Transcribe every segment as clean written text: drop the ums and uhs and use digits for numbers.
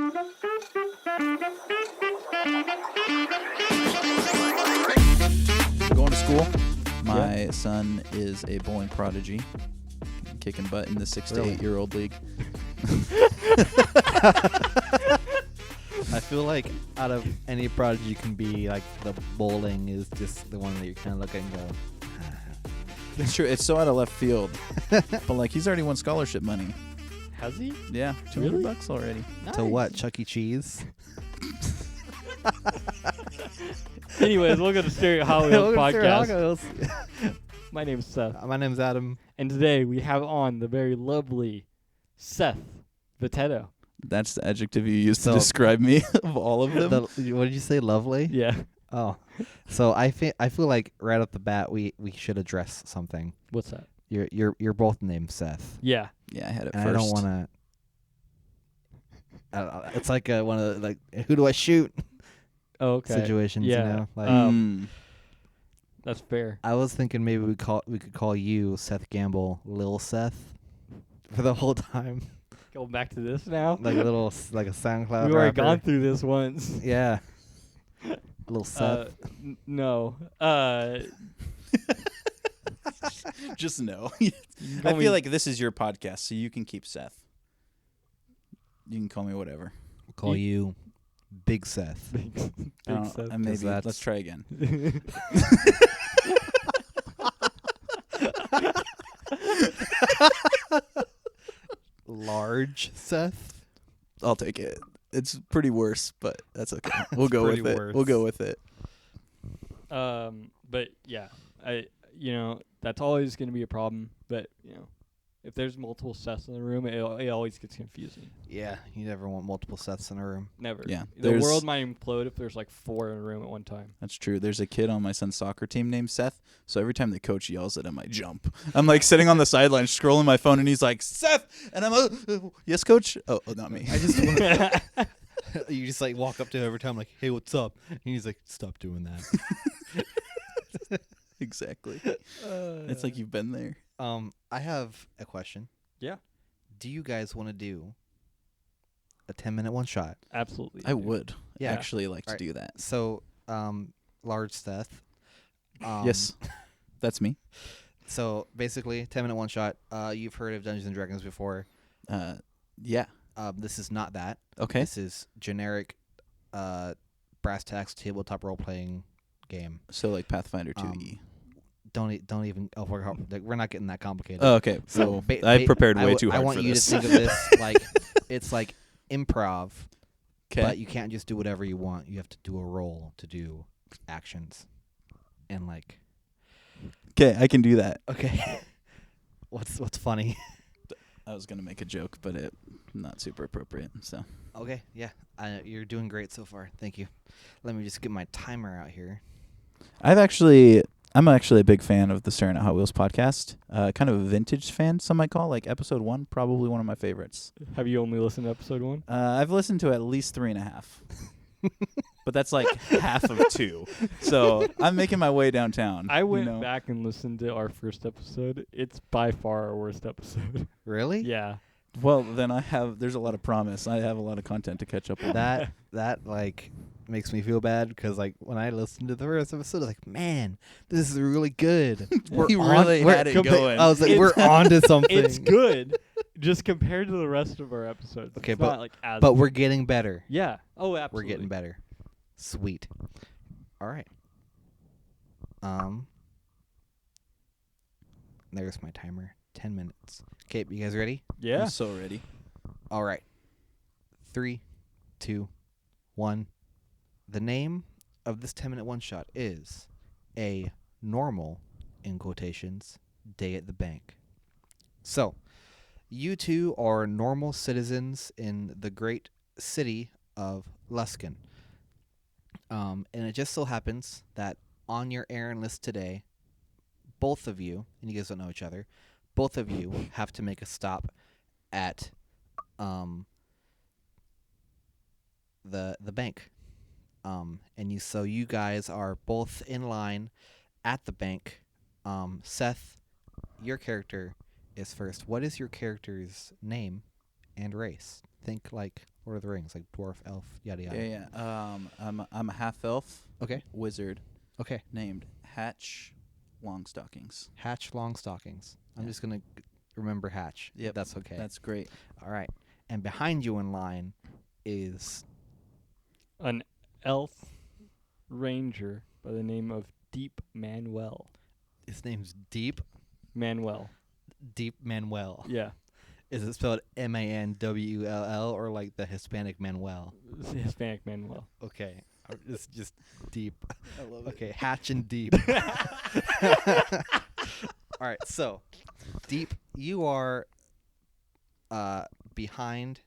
Going to school. My son is a bowling prodigy, kicking butt in the 6 to 8 year old league. I feel like out of any prodigy you can be, like, the bowling is just the one that you kind of look at and go, It's true. It's so out of left field, but like he's already won scholarship money. Has he? Yeah, $200 already. to what? Chuck E. Cheese? Anyways, welcome to Stereo Hollywood Podcast. Podcast. My name's Seth, My name's Adam. and today we have on the very lovely Seth V. That's the adjective you used So- to describe me of all of them. What did you say? Lovely? Yeah. Oh. So I feel like right off the bat we should address something. What's that? You're both named Seth. Yeah. Yeah, I had it And first. I don't want to. It's like one of the, like, who do I shoot Oh, okay. situations. Yeah. You know, like That's fair. I was thinking maybe we could call you Seth Gamble, Lil Seth, for the whole time, Going back to this now. like a SoundCloud. We've already rapper. gone through this once. Yeah. Lil Seth. No. Just no. You I call me- feel like this is your podcast, so you can keep Seth. You can call me whatever. We'll call you Big Seth. Big I don't- Seth. maybe. that's- Let's try again. Large Seth. I'll take it. It's pretty worse, but that's okay. We'll go with pretty it. worse. We'll go with it. But yeah, that's always going to be a problem. But if there's multiple Seths in the room, it always gets confusing. Yeah, you never want multiple Seths in a room. Never. Yeah, The there's- world might implode if there's like 4 in a room at one time. That's true. There's a kid on my son's soccer team named Seth. So every time the coach yells at him, I jump. I'm like sitting on the sideline scrolling my phone, and he's like, Seth! And I'm like, yes, coach? Oh, not me. I just want you just like walk up to him every time, like, hey, what's up? And he's like, stop doing that. Exactly. It's like you've been there. I have a question. Yeah. Do you guys want to do a 10-minute one shot? Absolutely. I would Yeah. actually like to Right. do that. So, large Seth. Yes, that's me. So basically, 10-minute one shot. You've heard of Dungeons and Dragons before. Yeah. This is not that. Okay. This is generic, brass tacks tabletop role playing game. So like Pathfinder 2E. Don't even. Oh, we're not getting that complicated. Oh, okay. So So I prepared way too I hard want for you this. to think of this like it's like improv, Okay. but you can't just do whatever you want. You have to do a role to do actions, and like, Okay, I can do that. okay, what's funny? I was gonna make a joke, but it not super appropriate. So Okay, yeah, you're doing great so far. Thank you. Let me just get my timer out here. I'm actually a big fan of the Staring at Hot Wheels podcast. Kind of a vintage fan, some might call. Like episode 1, probably one of my favorites. Have you only listened to episode 1? I've listened to at least 3.5. But that's like half of 2. So I'm making my way downtown. I went back and listened to our first episode. It's by far our worst episode. Really? Yeah. Well, then there's a lot of promise. I have a lot of content to catch up on. That like makes me feel bad because like when I listened to the first episode, I was like, man, this is really good. We really had it going. I was like, we're on to something. It's good, just compared to the rest of our episodes. Okay, it's but- not like as But we're getting better. yeah. Oh, absolutely. We're getting better. Sweet. All right. There's my timer. 10 minutes. Okay, you guys ready? Yeah. I'm so ready. All right. 3, 2, 1. The name of this 10-minute one-shot is A Normal, in quotations, Day at the Bank. So, you two are normal citizens in the great city of Luskin. And it just so happens that on your errand list today, both of you, and you guys don't know each other, both of you have to make a stop at the bank. So you guys are both in line at the bank. Seth, your character is first. What is your character's name and race? Think like Lord of the Rings, like dwarf, elf, yada yada. Yeah. I'm a half elf Okay. wizard Okay. named Hatch Longstockings. Hatch Longstockings. I'm Yeah. just gonna remember Hatch. Yep. That's okay. That's great. All right. And behind you in line is An elf ranger by the name of Deep Manuel. his name's Deep Manuel. Manuel. Yeah. Is it spelled Manwull or like the Hispanic Manuel? It's the Hispanic Manuel. Okay. It's just Deep. I love Okay, Hatch and Deep. All right, so Deep, you are behind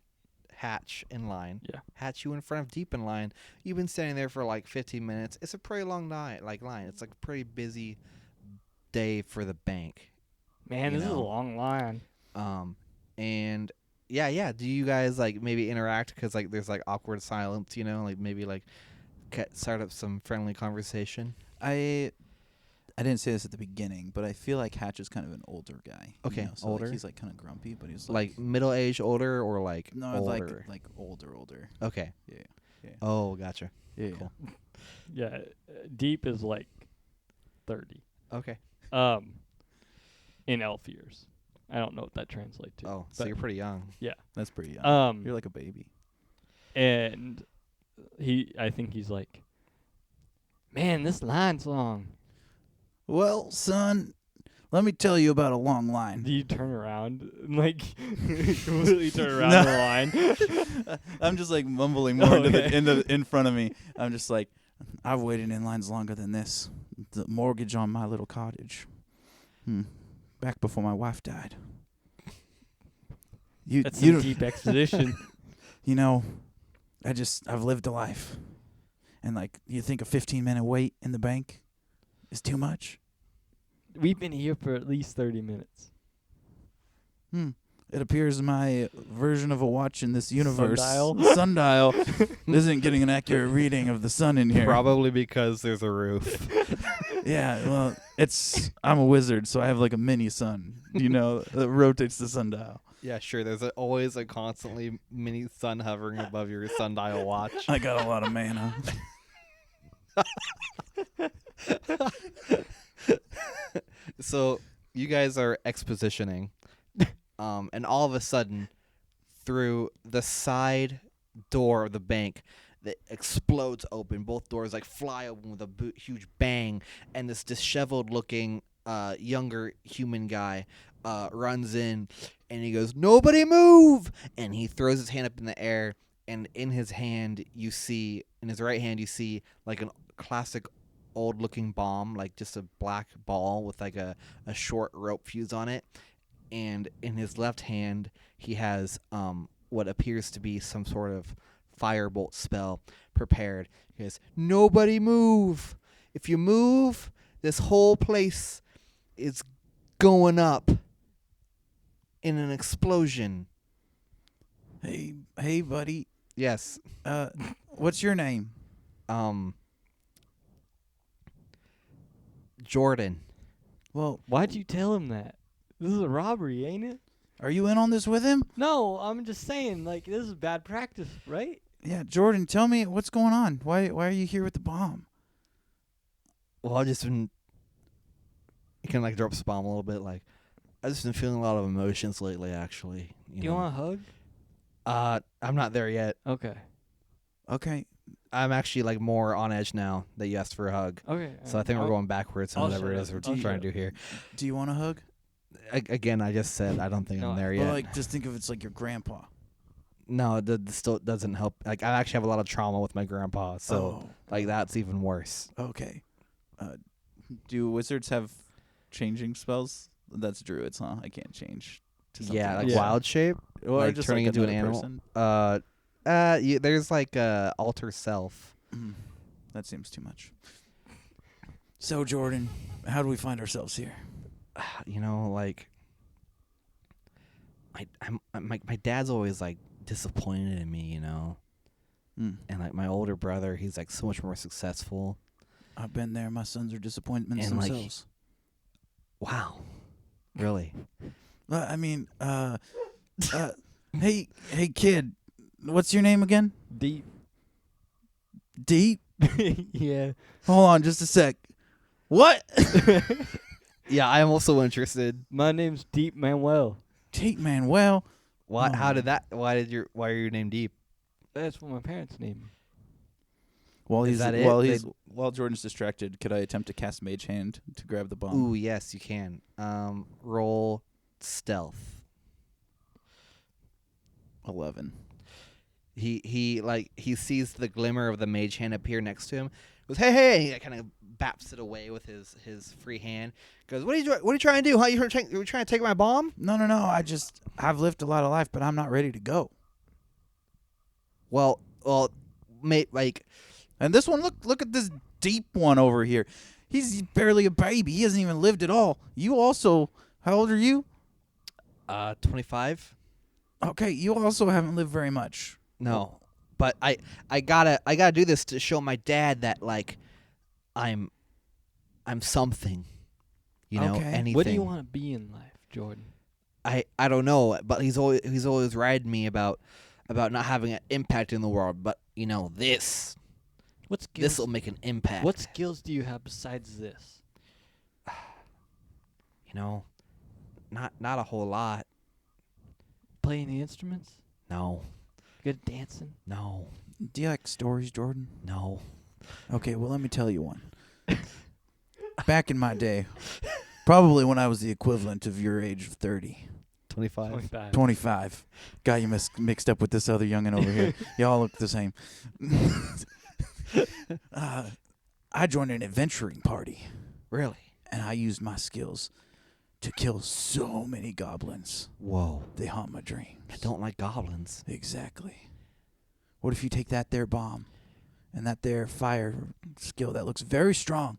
Hatch in line. Yeah. Hatch, you in front of Deep in line. You've been standing there for like 15 minutes. It's a pretty long line. It's like a pretty busy day for the bank. Man, You this is a know. long line. And yeah. Do you guys like maybe interact because like there's like awkward silence, you know, like maybe like start up some friendly conversation? I didn't say this at the beginning, but I feel like Hatch is kind of an older guy. Okay, so older. Like, he's like kind of grumpy, but he's Like middle aged, older, or like no, older? like older. Okay. Yeah. Oh, gotcha. Yeah. Cool. Yeah. Deep is like 30. Okay. In elf years. I don't know what that translates to. Oh, so but you're pretty young. That's pretty young. You're like a baby. And I think he's like, man, this line's long. Well, son, let me tell you about a long line. Do you turn around and like completely turn around the line? I'm just like mumbling more Okay. in front of me. I'm just like, I've waited in lines longer than this. The mortgage on my little cottage. Back before my wife died. That's some deep exposition. You know, I've lived a life. And like, you think a 15-minute wait in the bank is too much? We've been here for at least 30 minutes. It appears my version of a watch in this universe, Sundial? sundial, isn't getting an accurate reading of the sun in here. Probably because there's a roof. Yeah, well, I'm a wizard, so I have like a mini sun, that rotates the sundial. Yeah, sure. There's always a constantly mini sun hovering above your sundial watch. I got a lot of mana. So you guys are expositioning, and all of a sudden, through the side door of the bank, that explodes open. Both doors like fly open with a huge bang, and this disheveled-looking younger human guy runs in, and he goes, "Nobody move!" And he throws his hand up in the air, and in his right hand you see like a classic old-looking bomb, like just a black ball with like a short rope fuse on it. And in his left hand, he has what appears to be some sort of firebolt spell prepared. He goes, "Nobody move! If you move, this whole place is going up in an explosion." Hey, buddy. Yes. What's your name? Jordan. Well, Why'd you tell him that? This is a robbery, ain't it? are you in on this with him? No, I'm just saying, like, this is bad practice, right? Yeah, Jordan, tell me what's going on. Why are you here with the bomb? Well, I've just been. He kind of like drops the bomb a little bit. Like, I've just been feeling a lot of emotions lately. Actually, Do you want a hug? I'm not there yet. Okay. Okay. I'm actually like more on edge now that you asked for a hug. Okay. So I think we're going backwards on I'll whatever it shut is up. we're I'll trying shut to do here. Do you want a hug? Again, I just said I don't think No, I'm there Well, yet. like, just think of it's like your grandpa. No, it still doesn't help. Like, I actually have a lot of trauma with my grandpa, so like that's even worse. Okay. Do wizards have changing spells? That's druids, huh? I can't change to something Yeah, like else. Yeah. wild shape, Or like just turning like into an another animal. person. There's like alter self. That seems too much. So, Jordan, how do we find ourselves here? Like my dad's always like disappointed in me, and like my older brother, he's like so much more successful. I've been there. My sons are disappointments And, like, themselves. Wow, really? I mean, hey, kid, What's your name again? Deep. Deep? Yeah. Hold on just a sec. What? Yeah, I am also interested. My name's Deep Manuel. Deep Manuel. What? How Oh. did that? Why are you named Deep? That's what my parents named me. While Is he's that it? while Jordan's distracted, could I attempt to cast Mage Hand to grab the bomb? Ooh, yes, you can. Roll stealth. 11. He sees the glimmer of the mage hand appear next to him. Goes, hey! He kind of baps it away with his free hand. Goes, what are you trying to do? Huh? You trying to take my bomb? No. I've lived a lot of life, but I'm not ready to go. Well, mate, like, And this one, look at this deep one over here. He's barely a baby. He hasn't even lived at all. You also, how old are you? 25. Okay, you also haven't lived very much. No, but I gotta do this to show my dad that like I'm something. You know, Okay. anything. What do you want to be in life, Jordan? I don't know, but he's always riding me about not having an impact in the world. But you know, this will make an impact. What skills do you have besides this? You know, not a whole lot. Playing the instruments? No, Good at dancing? no, Do you like stories, Jordan? no. Okay, well, let me tell you one. Back in my day, probably when I was the equivalent of your age of 30, 25. 25. 25. Got you mixed up with this other youngin' over here. Y'all look the same. I joined an adventuring party, Really? and I used my skills to kill so many goblins. Whoa. They haunt my dreams. I don't like goblins. Exactly. What if you take that there bomb and that there fire skill that looks very strong,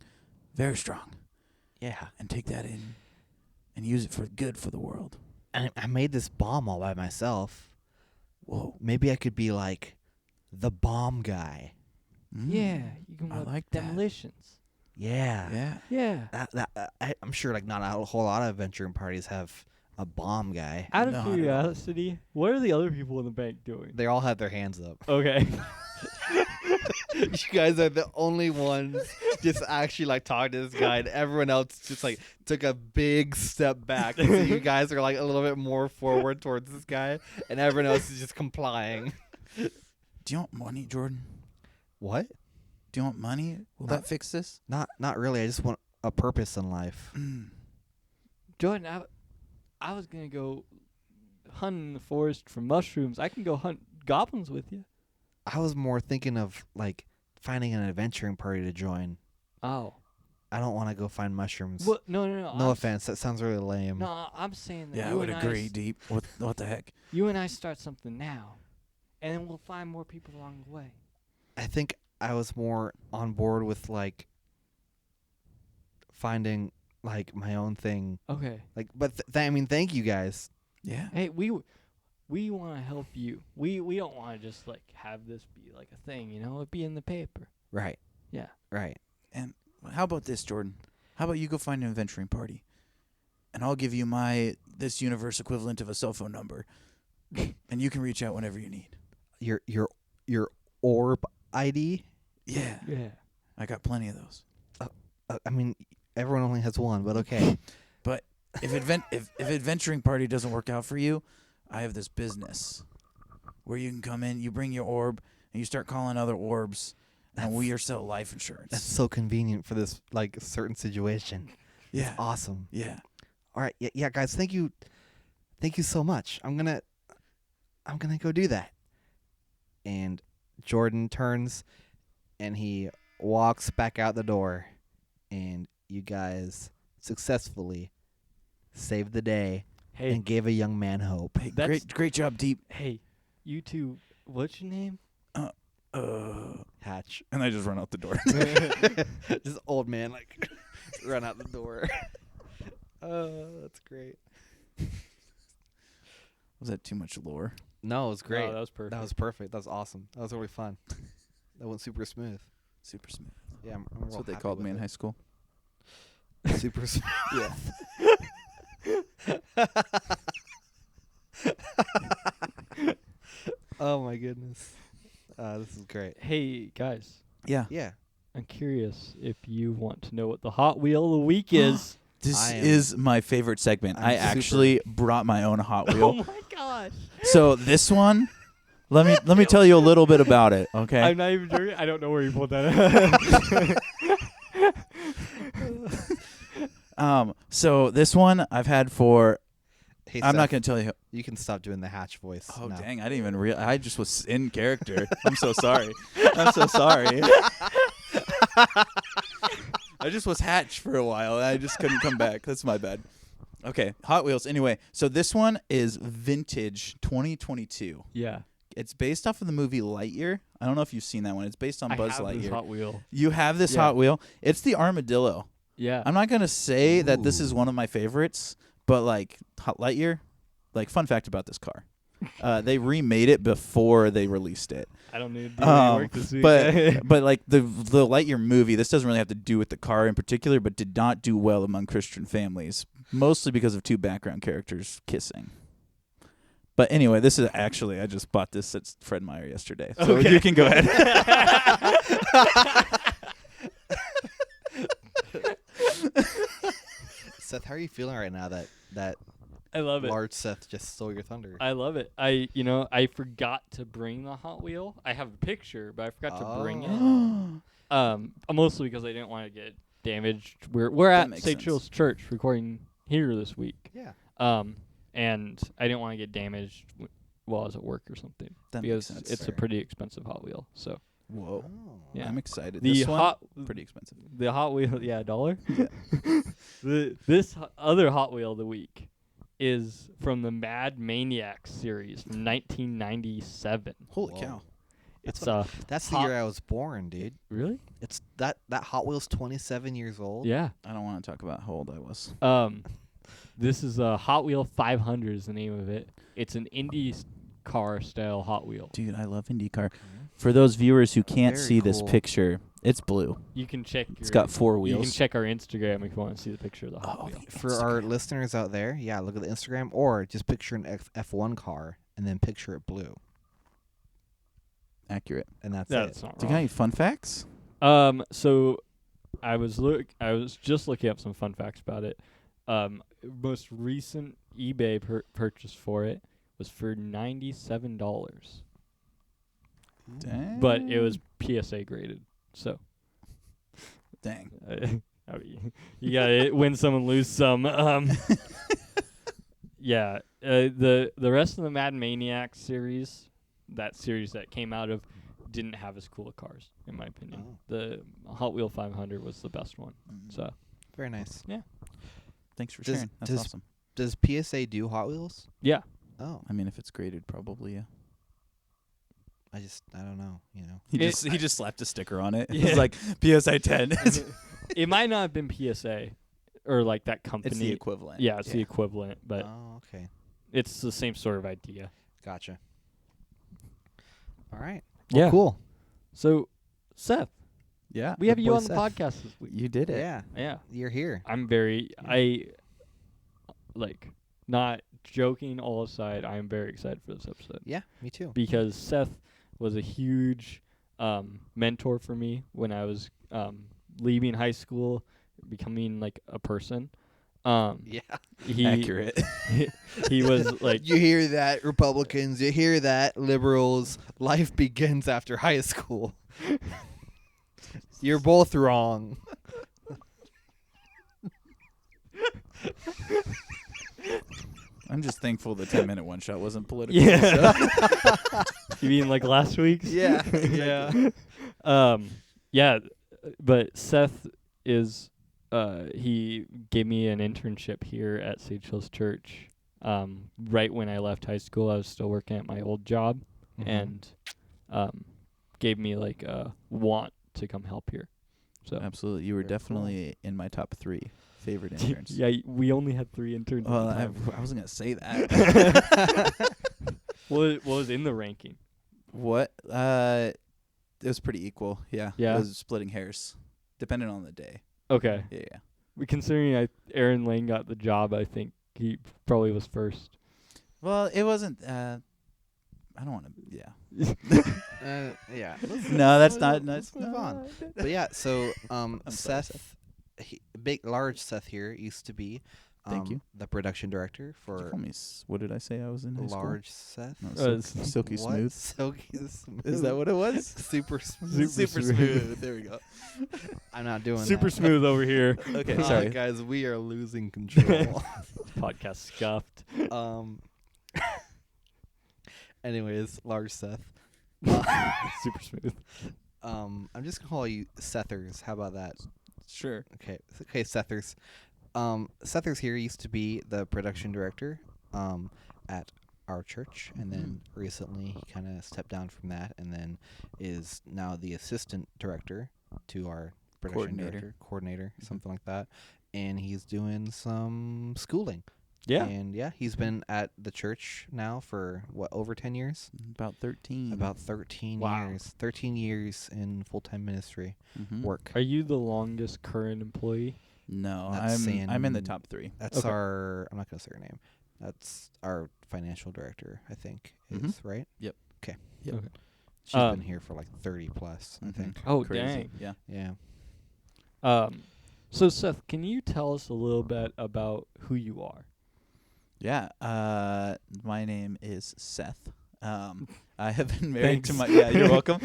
Yeah. and take that in and use it for good for the world? And I made this bomb all by myself. Whoa. Maybe I could be like the bomb guy. Yeah, you can I work like that. demolitions. Yeah. Yeah. Yeah. I'm sure like not a whole lot of adventuring parties have a bomb guy. Out of Not at all. curiosity, what are the other people in the bank doing? They all have their hands up. Okay. You guys are the only ones just actually like talking to this guy, and everyone else just like took a big step back. So you guys are like a little bit more forward towards this guy, and everyone else is just complying. Do you want money, Jordan? What? Do you want money? Will that fix this? Not really. I just want a purpose in life. Jordan, I was going to go hunt in the forest for mushrooms. I can go hunt goblins with you. I was more thinking of like finding an adventuring party to join. Oh. I don't want to go find mushrooms. What? No. No offense. That sounds really lame. No, I'm saying that Yeah, I you would and agree, Deep. What the heck? You and I start something now, and then we'll find more people along the way. I think I was more on board with like finding like my own thing. Okay. Like, but I mean, thank you guys. Yeah. Hey, we want to help you. We don't want to just like have this be like a thing, you know? It be in the paper. Right. Yeah. Right. And how about this, Jordan? How about you go find an adventuring party, and I'll give you this universe equivalent of a cell phone number, and you can reach out whenever you need. Your orb ID. Yeah. Yeah. I got plenty of those. I mean, everyone only has one, but okay. But if adventuring party doesn't work out for you, I have this business where you can come in, you bring your orb, and you start calling other orbs, and we sell life insurance. That's so convenient for this like certain situation. Yeah. Awesome. Yeah. All right. Yeah, guys. Thank you so much. I'm gonna go do that. And Jordan turns, and he walks back out the door, and you guys successfully saved the day Hey, and gave a young man hope. Hey, That's- great job, Deep. hey, you two. What's your name? Hatch. And I just run out the door. This old man like run out the door. That's great. Was that too much lore? No, it was great. Oh, that was perfect. That was perfect. That was awesome. That was really fun. That went super smooth. Super smooth. Yeah, I'm That's real what they happy called with me in it. high school. Super smooth. Yeah. Oh my goodness. This is great. Hey guys, Yeah. Yeah. I'm curious if you want to know what the Hot Wheel of the week is. This I am- is my favorite segment. I'm I super- actually brought my own Hot Oh Wheel. my gosh! So this one, let me tell you a little bit about it, okay? I'm not even joking. I don't know where you pulled that. So this one I've had for. Hey, I'm not Seth, gonna tell you. You can stop doing the Hatch voice. Oh now. dang! I didn't even realize. I just was in character. I'm so sorry. I'm so sorry. I just was Hatch for a while. And I just couldn't come back. That's my bad. Okay, Hot Wheels. Anyway, so this one is vintage 2022. Yeah, It's based off of the movie Lightyear. I don't know if you've seen that one. It's based on I Buzz have this Lightyear. Hot Wheel. You have this Yeah. Hot Wheel. It's the armadillo. Yeah. I'm not gonna say that this Ooh. is one of my favorites, but like Hot Lightyear, like fun fact about this car, they remade it before they released it. I don't need to do any work this week. But like the Lightyear movie, this doesn't really have to do with the car in particular, but did not do well among Christian families, mostly because of two background characters kissing. But anyway, this is actually I just bought this at Fred Meyer yesterday, so Okay. you can go ahead. Seth, how are you feeling right now that I love it. large Seth just stole your thunder? I love it. I forgot to bring the Hot Wheel. I have a picture, but I forgot to bring it. Mostly because I didn't want to get damaged. We're That at makes St. sense. Chill's Church recording here this week. Yeah. And I didn't want to get damaged while I was at work or something That because makes sense. it's a Fair. pretty expensive Hot Wheel. So Whoa, yeah. I'm excited. the This one, hot pretty expensive. the Hot Wheel, yeah, $1. Yeah. This other Hot Wheel of the week is from the Mad Maniacs series from 1997. Holy Whoa. cow! It's That's the Hot- year I was born, dude. really? It's that Hot Wheel's 27 years old. Yeah. I don't want to talk about how old I was. This is a Hot Wheel 500 is the name of it. It's an Indy car style Hot Wheel. Dude, I love IndyCar. For those viewers who can't Very see this cool. picture, it's blue. You can check. It's got four You can wheels. check our Instagram if you want to see the picture of the Hot Oh, Wheel. the For our Instagram. listeners out there, yeah, look at the Instagram or just picture an F1 car and then picture it blue. Accurate. And that's That's it. not Do you got wrong. any fun facts? So I was just looking up some fun facts about it. Most recent eBay purchase for it was for $97, Dang. but it was PSA graded. So Dang. I mean, you gotta win some and lose some. Yeah. The rest of the Mad Maniacs series, that series that came out of, didn't have as cool of cars, in my opinion. Oh. The Hot Wheel 500 was the best one. So Very nice. Thanks for Does- sharing. That's does- awesome. Does PSA do Hot Wheels? yeah. Oh, I mean, if it's graded, probably yeah. I don't know, you know. He It- just slapped a sticker on it. Yeah. It's like PSI 10. It might not have been PSA or like that company. It's the equivalent. Yeah, it's the equivalent, but Oh, okay. it's the same sort of idea. Gotcha. All right. Yeah. Well, cool. So, Seth, Yeah. we have Good you boy, on the Seth. podcast this week. You did it. Yeah, Yeah. you're here. I'm very, not joking all aside, I am very excited for this episode Yeah, me too. because Seth was a huge mentor for me when I was leaving high school, becoming like a person. Yeah. He, Accurate. he was like, You hear that, Republicans? You hear that, liberals? Life begins after high school. You're both wrong. I'm just thankful the 10-minute one shot wasn't political. yeah. You mean like last week's? Yeah. Yeah, but Seth is he gave me an internship here at SAHW Church. Right when I left high school, I was still working at my old job, and gave me like a want to come help here. So Absolutely. You were Very cool. definitely in my top 3 favorite interns. yeah, we only had 3 interns. Well, at the I time. wasn't going to say that. What was in the ranking? What? It was pretty equal. Yeah. Yeah? It was splitting hairs, depending on the day. Okay, Yeah. considering Aaron Lane got the job, I think he probably was first. Well, it wasn't. I don't want to. Yeah. Yeah. No, that's not. Let's move on. But yeah, so sorry, Seth, large Seth here used to be Thank you. the production director Did you for call me? What did I say? I was in high school. large Seth. No, it's- silky What? smooth. Silky smooth. Is that what it was? Super smooth. Super smooth. There we go. I'm not doing Super that. smooth over here. Okay, sorry. Guys, we are losing control. Podcast scuffed. Anyways, large Seth. Super smooth. I'm just gonna call you Sethers. How about that? Sure. Okay, Sethers. Sethers here used to be the production director at our church, and then recently he kind of stepped down from that, and then is now the assistant director to our production coordinator, something like that. And he's doing some schooling. Yeah. And yeah, he's been at the church now for over 10 years. About 13. About 13 Wow. years. 13 years in full-time ministry Mhm. work. Are you the longest current employee? No, That's I'm in the saying- top 3. That's Okay. I'm not going to say her name. That's our financial director, I think, is, right? Yep. Okay. Yep. Okay. She's been here for like 30 plus, I Mhm. think. Oh, Crazy. dang. Yeah. Yeah. So Seth, can you tell us a little bit about who you are? Yeah. My name is Seth. I have been married to Thanks. my. Yeah, you're welcome.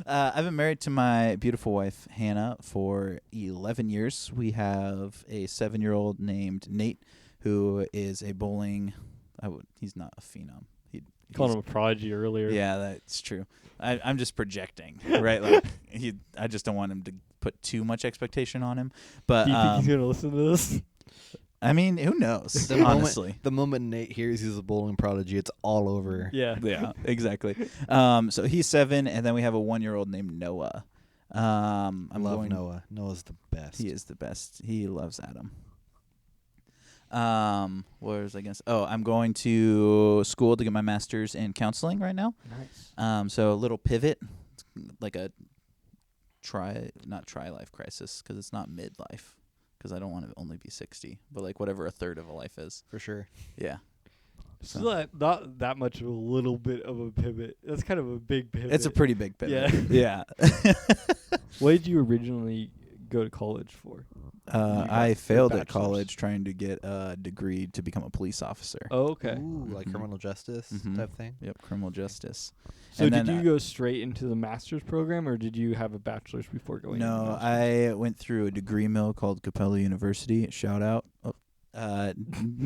I've been married to my beautiful wife Hannah for 11 years. We have a 7-year-old named Nate, who is a bowling. He's not a phenom. Called him a prodigy earlier. Yeah, that's true. I'm just projecting, right? Like I just don't want him to put too much expectation on him. But Do you think he's gonna listen to this? I mean, who knows? The honestly. the moment Nate hears he's a bowling prodigy, it's all over. Yeah. Yeah, exactly. So he's 7, and then we have a 1-year-old named Noah. I love Noah. Noah's the best. He is the best. He loves Adam. What was I gonna say? Oh, I'm going to school to get my master's in counseling right now. Nice. So a little pivot, it's like a not try-life crisis, because it's not midlife, because I don't want to only be 60, but like whatever a third of a life is. For sure. Yeah. So not that much of a little bit of a pivot. That's kind of a big pivot. It's a pretty big pivot. Yeah. Yeah. What did you originally go to college for? I failed at bachelor's? college trying to get a degree to become a police officer. Oh, okay. Ooh, like Mhm. criminal justice Mhm. type thing. Yep, criminal justice. So And did then, you go straight into the master's program, or did you have a bachelor's before going? into No, the master's? I went through a degree mill called Capella University. Shout out.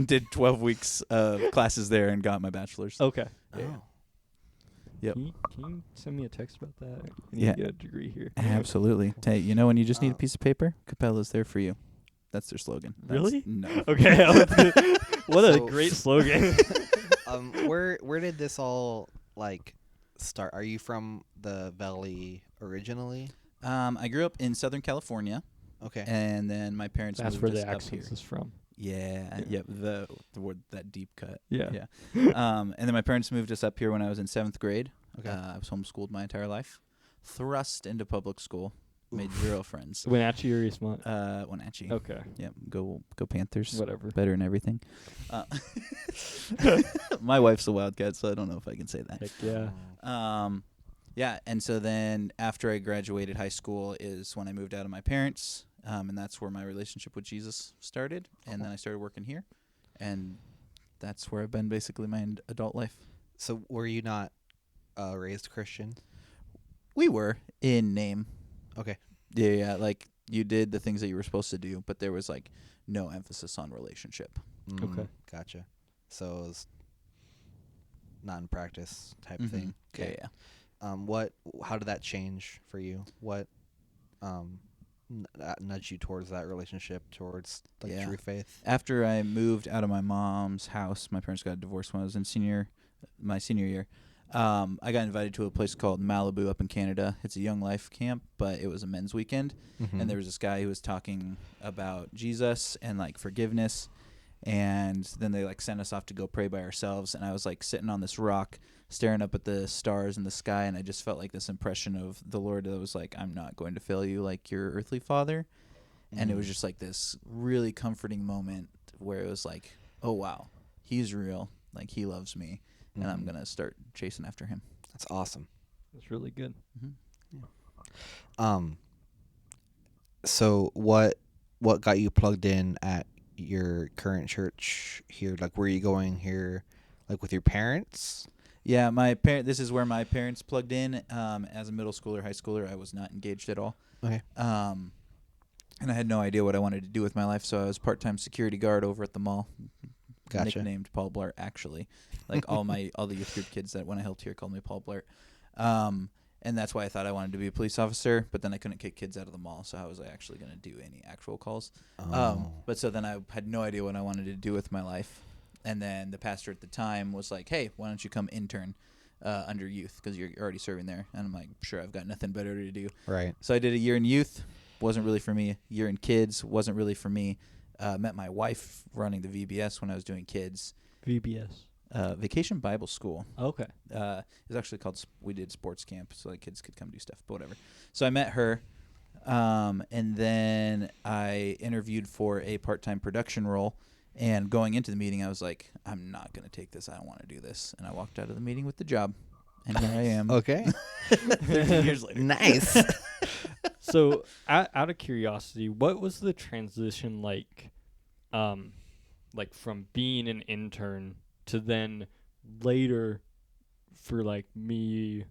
Did 12 weeks of classes there and got my bachelor's. Okay. Yeah. Oh. Yep. Can you send me a text about that? I need Yeah. to get a degree here. Absolutely. You know when you just need a Uh, piece of paper? Capella's there for you. That's their slogan. Really? No. Okay. What a So- great slogan. Where did this all like start? Are you from the Valley originally? I grew up in Southern California, Okay. and then my parents That's moved where us the up accent here. is from. Yeah. Yeah. Yep. The word, that deep cut. Yeah. Yeah. And then my parents moved us up here when I was in 7th grade. Okay. I was homeschooled my entire life. Thrust into public school. Made 0 friends. Wenatchee or Eastmont? Wenatchee. Okay. Yep. Go Panthers. Whatever. Better than everything. My wife's a Wildcat, so I don't know if I can say that. Heck yeah. Yeah, and so then after I graduated high school is when I moved out of my parents, and that's where my relationship with Jesus started. And then I started working here, and that's where I've been basically my adult life. So were you not raised Christian? We were in name. Okay. Yeah, like you did the things that you were supposed to do, but there was like no emphasis on relationship. Okay. Gotcha. So it was not in practice type Mhm. thing. Okay. Yeah. How did that change for you? What nudged you towards that relationship, towards like Yeah. true faith? After I moved out of my mom's house, my parents got divorced when I was in my senior year. I got invited to a place called Malibu up in Canada. It's a Young Life camp, but it was a men's weekend. And there was this guy who was talking about Jesus and like forgiveness. And then they like sent us off to go pray by ourselves. And I was like sitting on this rock, staring up at the stars in the sky. And I just felt like this impression of the Lord that was like, I'm not going to fail you like your earthly father. And it was just like this really comforting moment where it was like, oh, wow, he's real. Like he loves me. and I'm gonna start chasing after him. That's awesome. That's really good. So what got you plugged in at your current church here? Like, were you going here, like, with your parents? Yeah, this is where my parents plugged in. As a middle schooler, high schooler, I was not engaged at all. Okay. And I had no idea what I wanted to do with my life, so I was part-time security guard over at the mall. Gotcha. Nicknamed Paul Blart, actually. Like all the youth group kids that when I helped here called me Paul Blart. And that's why I thought I wanted to be a police officer, but then I couldn't kick kids out of the mall, so how was I actually going to do any actual calls? But so then I had no idea what I wanted to do with my life. And then the pastor at the time was like, hey, why don't you come intern under youth because you're already serving there? And I'm like, sure, I've got nothing better to do. Right. So I did a year in youth. Wasn't really for me. Year in kids. Wasn't really for me. Met my wife running the VBS when I was doing kids. VBS. Vacation Bible School. Okay. It was actually called, we did sports camp so like kids could come do stuff, but whatever. So I met her, and then I interviewed for a part-time production role, and going into the meeting I was like, I'm not going to take this. I don't want to do this. And I walked out of the meeting with the job, and here I am. Okay. 13 years later. Nice. So, out of curiosity, what was the transition like from being an intern to then later for like me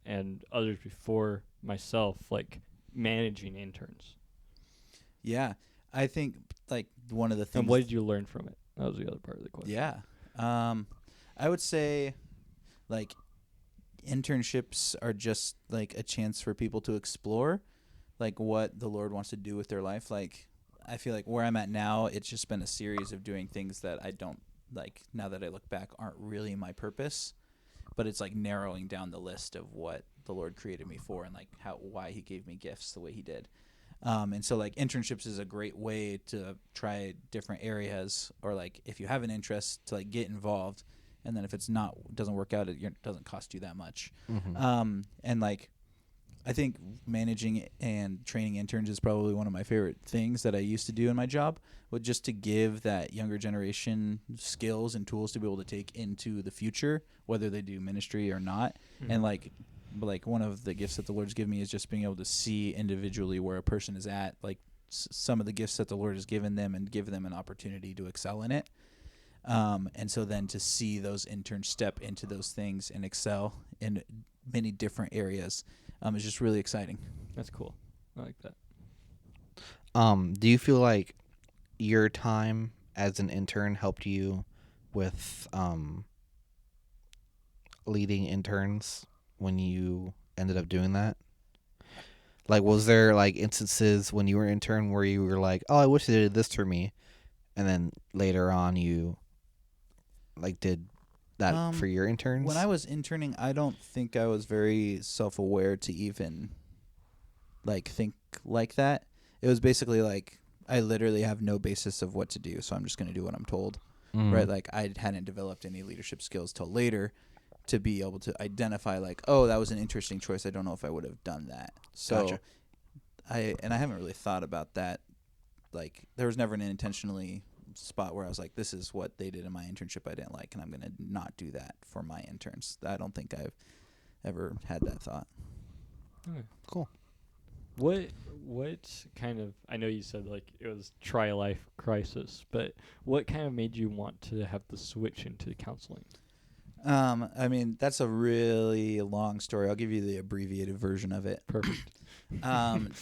and others before myself, like managing interns? Yeah. I think like one of the things. And what did you learn from it? That was the other part of the question. Yeah. I would say like internships are just like a chance for people to explore like what the Lord wants to do with their life. Like I feel like where I'm at now, it's just been a series of doing things that I don't like now that I look back aren't really my purpose, but it's like narrowing down the list of what the Lord created me for and like why he gave me gifts the way he did. And so like internships is a great way to try different areas, or like if you have an interest to like get involved, and then if it's doesn't work out, it doesn't cost you that much. Mm-hmm. And like I think managing and training interns is probably one of my favorite things that I used to do in my job, was just to give that younger generation skills and tools to be able to take into the future, whether they do ministry or not. Mm-hmm. And like one of the gifts that the Lord's given me is just being able to see individually where a person is at, like some of the gifts that the Lord has given them, and give them an opportunity to excel in it. And so then to see those interns step into those things and excel in many different areas is just really exciting. That's cool. I like that. Do you feel like your time as an intern helped you with leading interns when you ended up doing that? Like, was there like instances when you were an intern where you were like, oh, I wish they did this for me, and then later on you like did that for your interns? When I was interning, I don't think I was very self-aware to even like think like that. It was basically like I literally have no basis of what to do, so I'm just going to do what I'm told. Right? Like I hadn't developed any leadership skills till later to be able to identify like, oh, that was an interesting choice. I don't know if I would have done that. So Gotcha. I haven't really thought about that. Like there was never an intentionally spot where I was like, this is what they did in my internship I didn't like, and I'm going to not do that for my interns. I don't think I've ever had that thought. Okay. Cool. What kind of, I know you said like it was tri-life crisis, but what kind of made you want to have the switch into counseling? I mean, that's a really long story. I'll give you the abbreviated version of it. Perfect.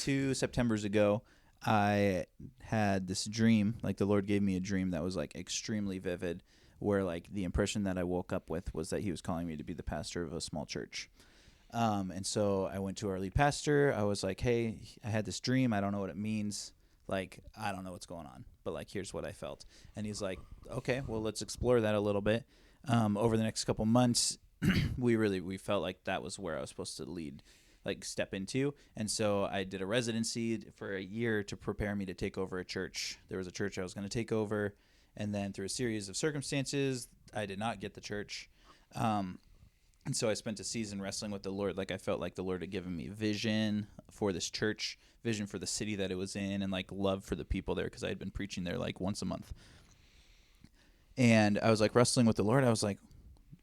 2 Septembers ago, I had this dream. Like the Lord gave me a dream that was like extremely vivid, where like the impression that I woke up with was that he was calling me to be the pastor of a small church. And so I went to our lead pastor. I was like, hey, I had this dream. I don't know what it means. Like, I don't know what's going on, but like, here's what I felt. And he's like, okay, well, let's explore that a little bit. Over the next couple months, we felt like that was where I was supposed to step into. And so I did a residency for a year to prepare me to take over a church. There was a church I was going to take over. And then through a series of circumstances, I did not get the church. And so I spent a season wrestling with the Lord. Like I felt like the Lord had given me vision for this church, vision for the city that it was in, and like love for the people there, because I had been preaching there like once a month. And I was like wrestling with the Lord. I was like,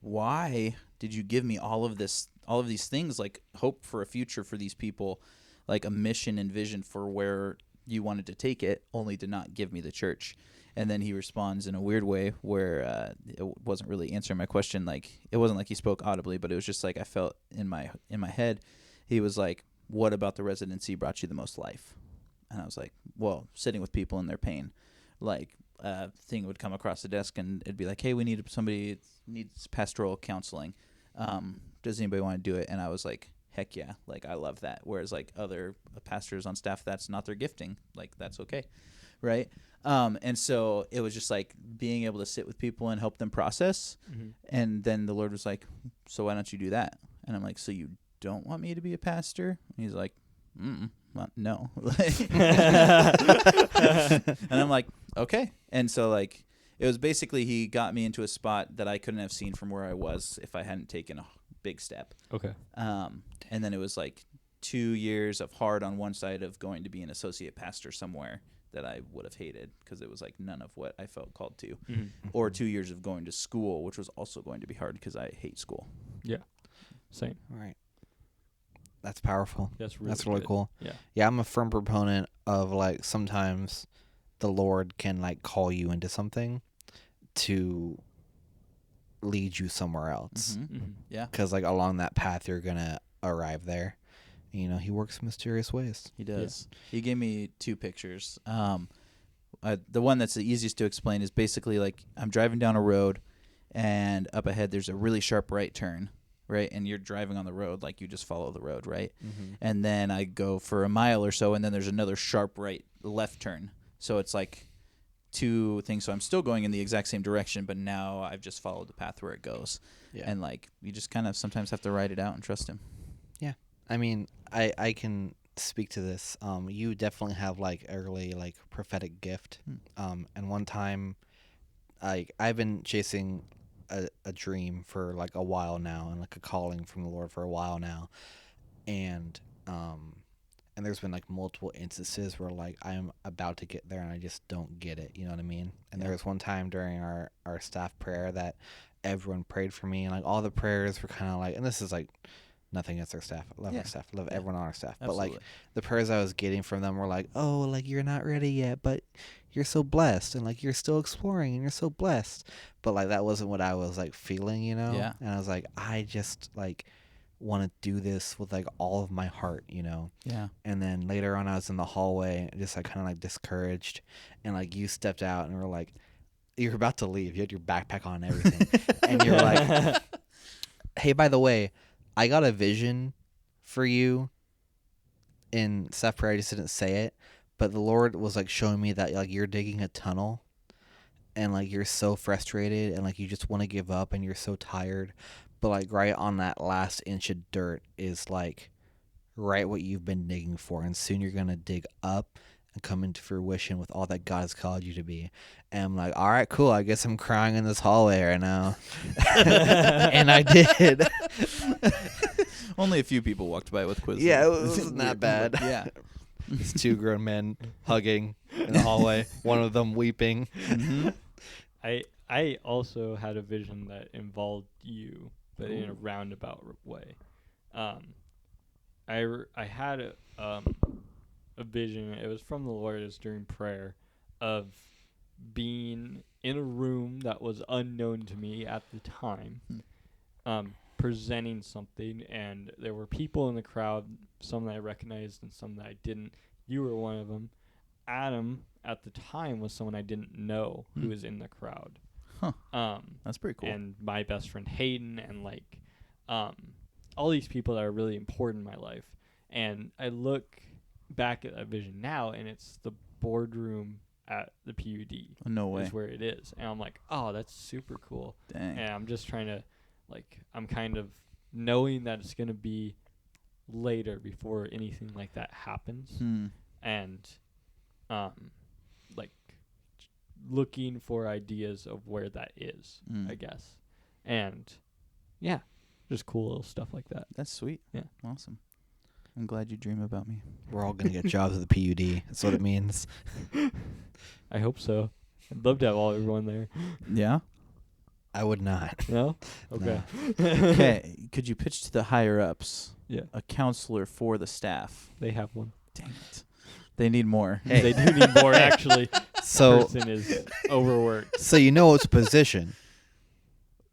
why did you give me all of these things, like hope for a future for these people, like a mission and vision for where you wanted to take it, only to not give me the church? And then he responds in a weird way where it wasn't really answering my question. Like, it wasn't like he spoke audibly, but it was just like I felt in my head. He was like, what about the residency brought you the most life? And I was like, well, sitting with people in their pain. Like, thing would come across the desk and it'd be like, hey, we need somebody needs pastoral counseling. Does anybody want to do it? And I was like, heck yeah, like I love that. Whereas like other pastors on staff, that's not their gifting. Like, that's okay, right? And so it was just like being able to sit with people and help them process. Mm-hmm. And And then the Lord was like, so why don't you do that? And I'm like, so you don't want me to be a pastor? And he's like, well, no. And I'm like, okay. And so like it was basically he got me into a spot that I couldn't have seen from where I was if I hadn't taken a big step. Okay. And then it was like 2 years of hard on one side of going to be an associate pastor somewhere that I would have hated because it was like none of what I felt called to. Mm-hmm. Or 2 years of going to school, which was also going to be hard because I hate school. Yeah. Same. All right. That's powerful. That's really That's really good. cool. Yeah. Yeah, I'm a firm proponent of like sometimes the Lord can like call you into something to lead you somewhere else. Mm-hmm. Mm-hmm. Yeah, Because like along that path you're gonna arrive there. You know, he works in mysterious ways. he does. He gave me 2 pictures. The one that's the easiest to explain is basically like I'm driving down a road and up ahead there's a really sharp right turn, right? And you're driving on the road, like you just follow the road, right? And then I go for a mile or so, and then there's another sharp left turn. So it's like 2 things. So I'm still going in the exact same direction, but now I've just followed the path where it goes. Yeah. And like you just kind of sometimes have to ride it out and trust him. I mean, I can speak to this. You definitely have like a really like prophetic gift. And one time, I've been chasing a dream for like a while now, and like a calling from the Lord for a while now, and there's been like multiple instances where like I'm about to get there and I just don't get it. You know what I mean? And there was one time during our staff prayer that everyone prayed for me, and like all the prayers were kind of like, and this is like nothing against our staff. I love our staff. I love everyone on our staff. Absolutely. But like the prayers I was getting from them were like, oh, like you're not ready yet, but you're so blessed, and like you're still exploring and you're so blessed. But like that wasn't what I was like feeling, you know? Yeah. And I was like, I just like want to do this with like all of my heart, you know? Yeah. And then later on I was in the hallway just like kind of like discouraged, and like you stepped out and were like, you're about to leave. You had your backpack on and everything. And you're like, hey, by the way, I got a vision for you in Seth prayer. I just didn't say it, but the Lord was like showing me that like you're digging a tunnel, and like you're so frustrated, and like you just want to give up, and you're so tired, but like right on that last inch of dirt is like right what you've been digging for, and soon you're gonna dig up and come into fruition with all that God has called you to be. And I'm like, all right, cool. I guess I'm crying in this hallway right now. And I did. Only a few people walked by with quizzes. Yeah, it wasn't that bad. Yeah. It's 2 grown men hugging in the hallway, one of them weeping. Mm-hmm. I also had a vision that involved you, but in a roundabout way. I had a vision. It was from the Lord. It was during prayer, of being in a room that was unknown to me at the time, presenting something, and there were people in the crowd, some that I recognized and some that I didn't. You were one of them. Adam, at the time, was someone I didn't know who was in the crowd. Huh. That's pretty cool. And my best friend Hayden, and like all these people that are really important in my life. And I look back at that vision now, and it's the boardroom at the PUD. No way. Is where it is. And I'm like, oh, that's super cool. Dang. And I'm just trying to, like, I'm kind of knowing that it's going to be later before anything like that happens. And like looking for ideas of where that is, I guess. And yeah, just cool little stuff like that. That's sweet. Yeah. Awesome. I'm glad you dream about me. We're all going to get jobs at the PUD. That's what it means. I hope so. I'd love to have everyone there. Yeah. I would not. No? Okay. Okay, could you pitch to the higher ups Yeah. a counselor for the staff? They have one. Dang it. They need more. Hey. They do need more, actually. So, Person is overworked. so you know it's a position.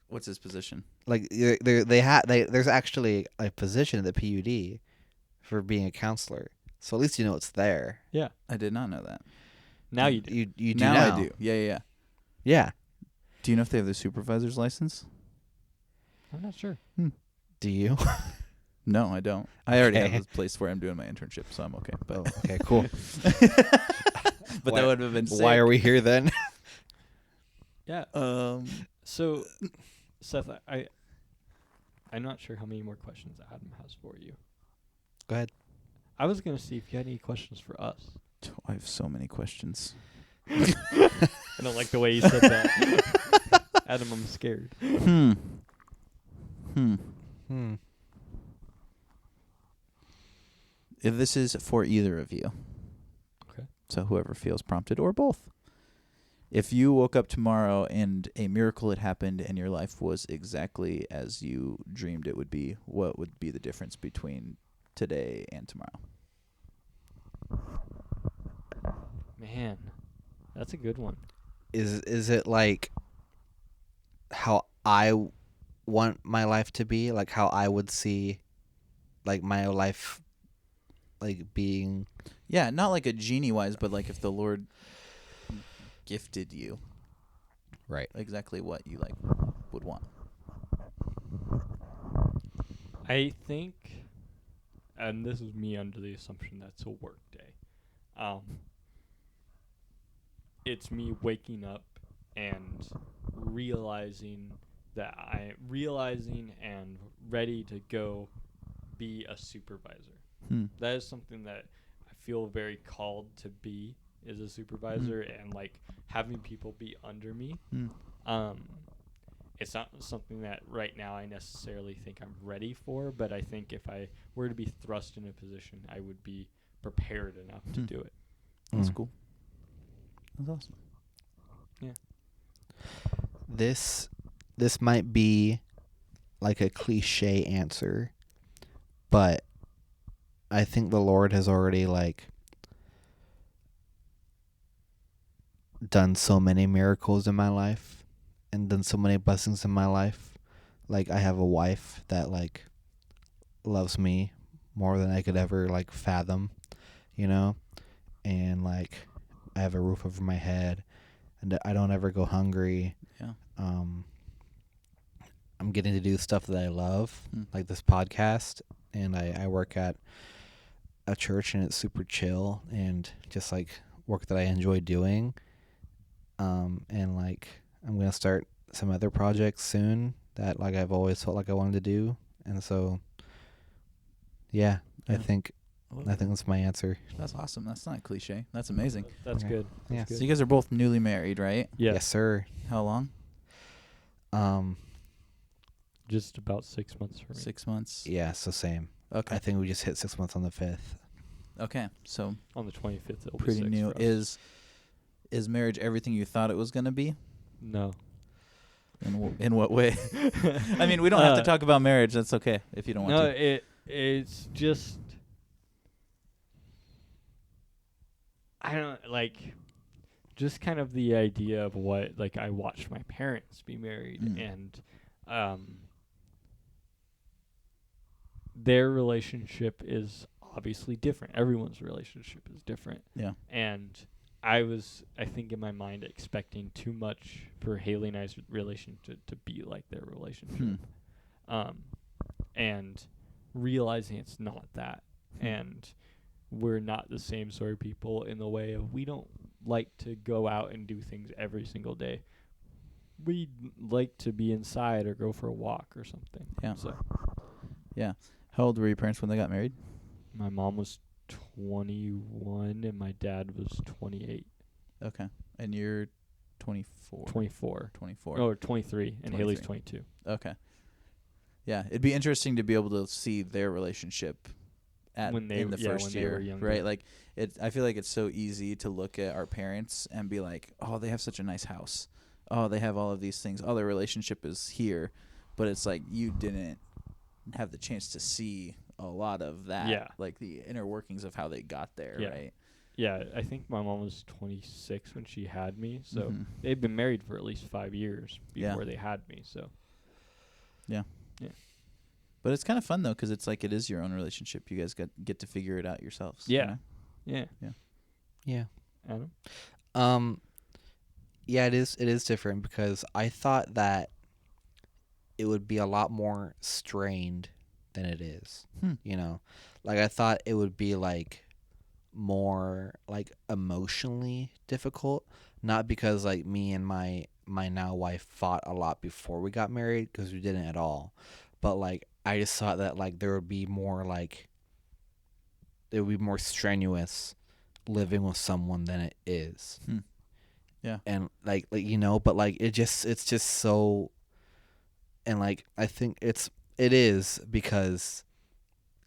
What's his position? Like there's actually a position at the PUD for being a counselor. So at least you know it's there. Yeah. I did not know that. Now you do. You do now now. I do. Yeah. Yeah. Do you know if they have the supervisor's license? I'm not sure. Do you? No, I don't. I already Okay. have a place where I'm doing my internship, so I'm okay. But Okay, cool. but that would have been sick. Why are we here then? Yeah. So, Seth, I'm not sure how many more questions Adam has for you. Go ahead. I was going to see if you had any questions for us. I have so many questions. I don't like the way you said that. Adam, I'm scared. Hmm. If this is for either of you. Okay. So whoever feels prompted or both. If you woke up tomorrow and a miracle had happened and your life was exactly as you dreamed it would be, what would be the difference between today and tomorrow? Man, that's a good one. Is it like how I want my life to be? Like how I would see like my life like being Yeah, not like a genie wise, but like if the Lord gifted you right. exactly what you like would want. I think, and this is me under the assumption that it's a work day. It's me waking up and realizing and ready to go be a supervisor. That is something that I feel very called to be, is a supervisor, and like having people be under me. It's not something that right now I necessarily think I'm ready for, but I think if I were to be thrust in a position, I would be prepared enough to do it. That's cool. That's awesome. Yeah. This might be like a cliche answer, but I think the Lord has already like done so many miracles in my life and done so many blessings in my life. Like I have a wife that like loves me more than I could ever like fathom, you know? And like I have a roof over my head and I don't ever go hungry. Yeah. I'm getting to do stuff that I love, like this podcast, and I work at a church and it's super chill and just like work that I enjoy doing. And like I'm gonna start some other projects soon that like I've always felt like I wanted to do, and so yeah. I think that's my answer. That's awesome. That's not cliche. That's amazing. That's Okay. good. Yeah. That's So good. you guys are both newly married, right? Yes, sir. How long? Just about 6 months for me. 6 months. Yeah, so same. Okay. I think we just hit 6 months on the 5th. Okay. So On the 25th, it'll pretty be 6 new. for us. Is marriage everything you thought it was going to be? No. In what way? I mean, we don't have to talk about marriage. That's okay if you don't want to. No, it's just, I don't like, just kind of the idea of what, like, I watched my parents be married, and their relationship is obviously different. Everyone's relationship is different. Yeah. And I think in my mind expecting too much for Haley and I's relationship to be like their relationship. And realizing it's not that. And we're not the same sort of people in the way of we don't like to go out and do things every single day. We like to be inside or go for a walk or something. Yeah. So Yeah. How old were your parents when they got married? my mom was 21 and my dad was 28. Okay. And you're 24. 24. 24. Oh, 23 and Haley's 23. 22. Okay. Yeah, it'd be interesting to be able to see their relationship When they- in the yeah, first when they year, were younger. right? Like I feel like it's so easy to look at our parents and be like, "Oh, they have such a nice house." oh, they have all of these things. Oh, their relationship is here, but it's like you didn't have the chance to see a lot of that. Yeah. Like the inner workings of how they got there, Yeah. right? Yeah, I think my mom was 26 when she had me, so Mhm. they'd been married for at least 5 years Yeah. before they had me. So But it's kind of fun though, because it's like it is your own relationship. You guys get to figure it out yourselves. Yeah. You know? yeah, Yeah. Adam. Yeah, it is different because I thought that it would be a lot more strained than it is. You know, like I thought it would be like more like emotionally difficult, not because like me and my now wife fought a lot before we got married, because we didn't at all, but like I just thought that like there would be more like it would be more strenuous living with someone than it is. Yeah. And like you know, but like it's just so, and like I think it is because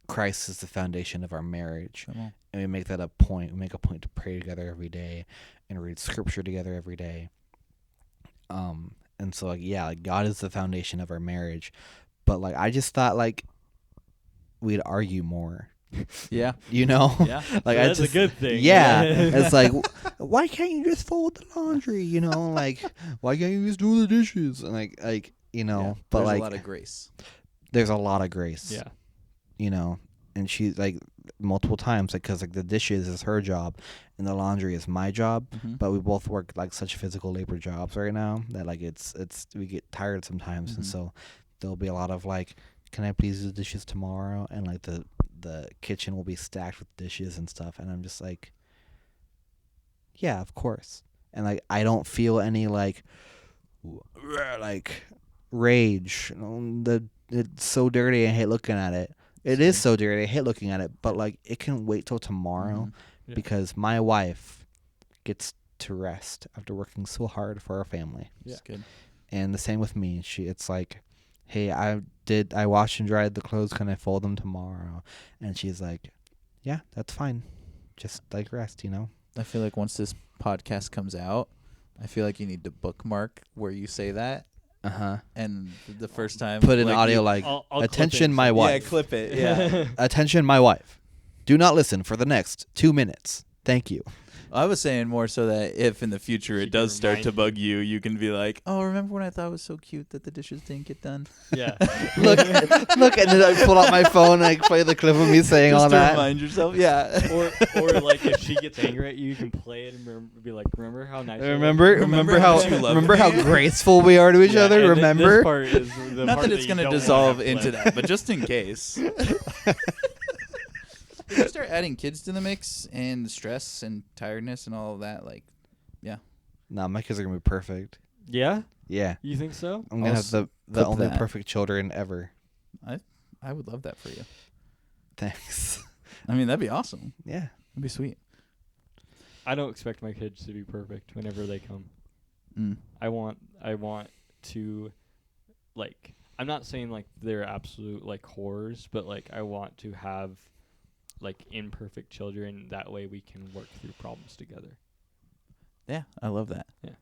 Christ is the foundation of our marriage. Come on. And we make that a point. We make a point to pray together every day and read scripture together every day. And so like yeah, like God is the foundation of our marriage. But like I just thought like we'd argue more. Yeah. You know? Yeah. Like So I that's just a good thing. Yeah. It's like why can't you just fold the laundry, you know? Like why can't you just do the dishes? And like you know, Yeah. but There's like a lot of grace. there's a lot of grace. Yeah. You know, and she's like multiple times, like, because like the dishes is her job and the laundry is my job, Mhm. but we both work like such physical labor jobs right now that like it's we get tired sometimes. And Mhm. so there'll be a lot of like, can I please do the dishes tomorrow? And like the kitchen will be stacked with dishes and stuff, and I'm just like, yeah, of course. And like I don't feel any like rage. It's so dirty, I hate looking at it. It is so dirty, I hate looking at it, but like it can wait till tomorrow. Mhm. Yeah. Because my wife gets to rest after working so hard for our family. It's good. And the same with me. It's like, hey, I washed and dried the clothes, can I fold them tomorrow? And she's like, yeah, that's fine. Just like rest, you know? I feel like once this podcast comes out, I feel like you need to bookmark where you say that. Uh-huh. And the first time Put an like audio you- like, I'll clip attention, it. my Yeah, wife. clip it. Yeah. Attention, my wife. Do not listen for the next 2 minutes. Thank you. I was saying more so that if in the future She it can does start remind to you. bug you, you can be like, "Oh, remember when I thought it was so cute that the dishes didn't get done?" Yeah. Look, and then I pull out my phone and I play the clip of me saying Just all to that. remind yourself. Yeah. or like if she gets angry at you, you can play it and be like, remember how nice I was?" Remember how how much you love remember me? how graceful we are to each Yeah, other. and Remember? this part is the Not part that it's you going to don't wanna dissolve have into clipped. that, but just in case. If you start adding kids to the mix and the stress and tiredness and all of that, like, No, my kids are gonna be perfect. Yeah, Yeah, you think so? I'm gonna I'll have the clip only that. perfect children ever. I would love that for you. Thanks. I mean, that'd be awesome. Yeah. That'd be sweet. I don't expect my kids to be perfect whenever they come. Mm. I want to, like, I'm not saying like they're absolute like horrors, but like I want to have like imperfect children. That way we can work through problems together. Yeah, I love that. Yeah.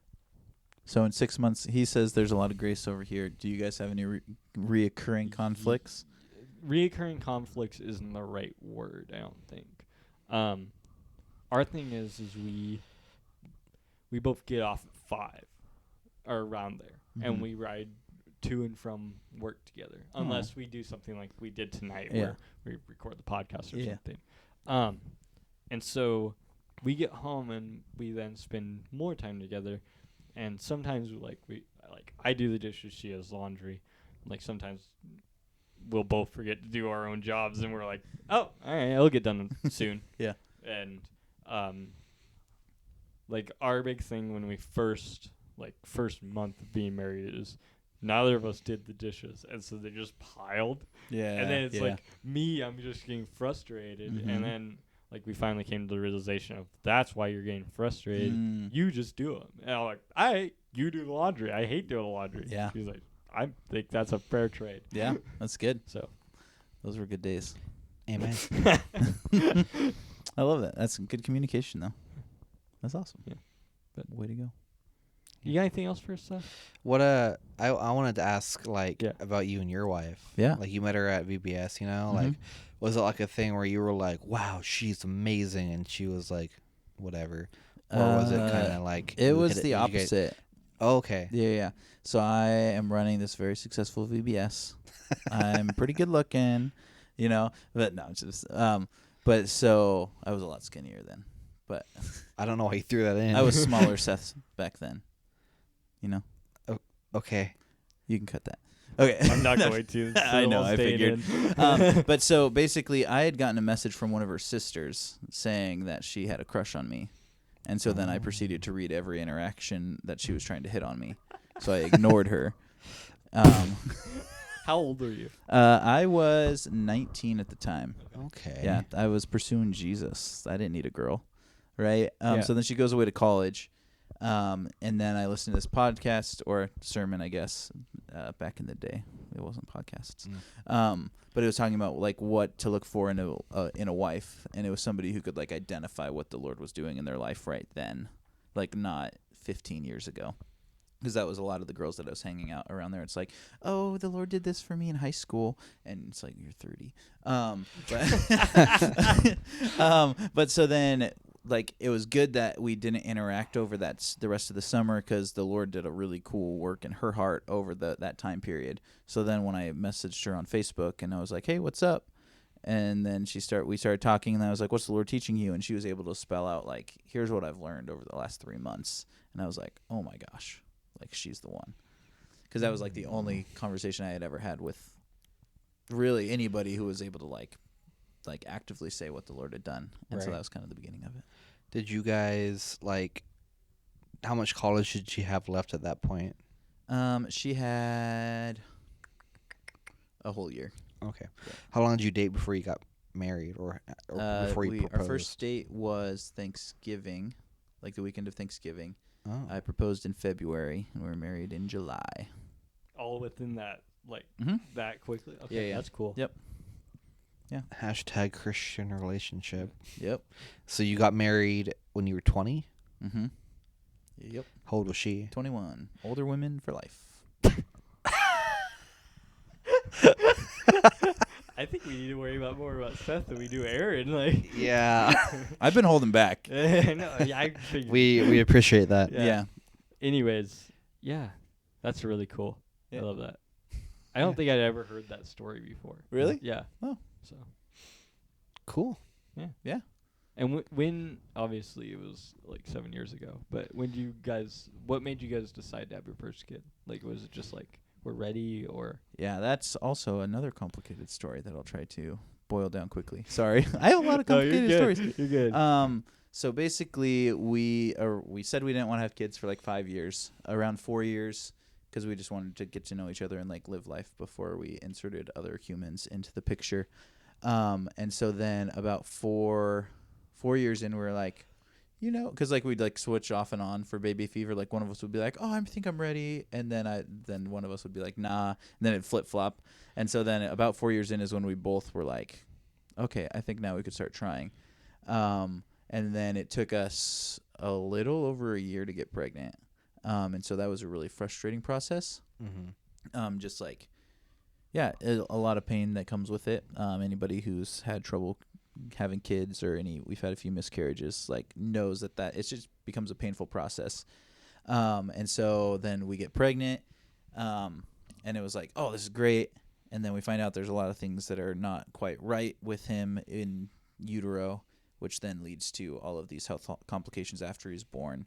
So in 6 months, he says there's a lot of grace over here. Do you guys have any reoccurring conflicts? Reoccurring conflicts isn't the right word, I don't think. Our thing is we both get off at 5 or around there, and Mhm. we ride to and from work together, unless we do something like we did tonight, Yeah. where we record the podcast or Yeah. something. And so we get home and we then spend more time together, and sometimes I do the dishes, she has laundry. Like sometimes we'll both forget to do our own jobs, and we're like, oh, all right, it'll get done soon. Yeah. And like our big thing when we first month of being married is neither of us did the dishes, and so they just piled. Yeah. And then it's like me, I'm just getting frustrated, Mhm. and then like we finally came to the realization of that's why you're getting frustrated. Mm. You just do them. And I'm like, you do the laundry. I hate doing the laundry. Yeah. She's like, I think that's a fair trade. Yeah, that's good. So Those were good days. Amen. I love that. That's good communication, though. That's awesome. Yeah. But way to go. You got anything else for us, Seth? What I wanted to ask Yeah. about you and your wife. Yeah. Like you met her at VBS, Mhm. like was it like a thing where you were like, "Wow, she's amazing," and she was like, "Whatever," or was it kind of like It you was hit the did you opposite. Oh, okay. Yeah. So I am running this very successful VBS. I'm pretty good looking, but no, it's just but so I was a lot skinnier then. But I don't know why you threw that in. I was smaller Seth back then. Okay. You can cut that. Okay. I'm not going to. It's I know, all I staying figured. in. But so basically I had gotten a message from one of her sisters saying that she had a crush on me. And so then I proceeded to read every interaction that she was trying to hit on me. So I ignored her. How old are you? I was 19 at the time. Okay. Yeah, I was pursuing Jesus. I didn't need a girl, right? Yeah. So then she goes away to college, and then I listened to this podcast or sermon, I guess, back in the day. It wasn't podcasts, but it was talking about like what to look for in a wife, and it was somebody who could like identify what the Lord was doing in their life right then, like not 15 years ago. Because that was a lot of the girls that I was hanging out around there. It's like, oh, the Lord did this for me in high school, and it's like you're 30. But so then, like, it was good that we didn't interact over the rest of the summer because the Lord did a really cool work in her heart over that time period. So then when I messaged her on Facebook and I was like, hey, what's up? And then we started talking, and I was like, what's the Lord teaching you? And she was able to spell out like, here's what I've learned over the last 3 months. And I was like, oh my gosh. Like, she's the one. Because that was, like, the only conversation I had ever had with really anybody who was able to, like actively say what the Lord had done. And so Right. that was kind of the beginning of it. Did you guys, how much college did she have left at that point? She had a whole year. Okay. Yeah. How long did you date before you got married or before you proposed? Our first date was Thanksgiving, like the weekend of Thanksgiving. Oh. I proposed in February, and we were married in July. All within that, Mhm. that quickly? Okay, Yeah. that's cool. Yep. Hashtag Christian relationship. Yep. So you got married when you were 20? Mm-hmm. Yep. How old was she? 21. Older women for life. I think we need to worry more about Seth than we do Aaron. Like, Yeah. I've been holding back. no, yeah, I figured. we appreciate that. Yeah. Anyways, yeah, that's really cool. Yeah. I love that. I don't think I'd ever heard that story before. Really? Yeah. Oh. So. Cool. Yeah. And when obviously it was like 7 years ago, but what made you guys decide to have your first kid? Like, was it just like we're ready, or? Yeah, that's also another complicated story that I'll try to boil down quickly. Sorry. I have a lot of complicated stories. You're good. So basically we said we didn't want to have kids for like 5 years, around 4 years, because we just wanted to get to know each other and like live life before we inserted other humans into the picture. And so then about 4 years in, we were like, because like we'd like switch off and on for baby fever. Like one of us would be like, oh, I think I'm ready, and then one of us would be like, nah, and then it'd flip flop. And so then about 4 years in is when we both were like, okay, I think now we could start trying. And then it took us a little over a year to get pregnant. And so that was a really frustrating process. Mm-hmm. Just like, yeah, a lot of pain that comes with it. Anybody who's had trouble having kids or we've had a few miscarriages, like knows that it just becomes a painful process. And so then we get pregnant, and it was like, oh, this is great. And then we find out there's a lot of things that are not quite right with him in utero, which then leads to all of these health complications after he's born.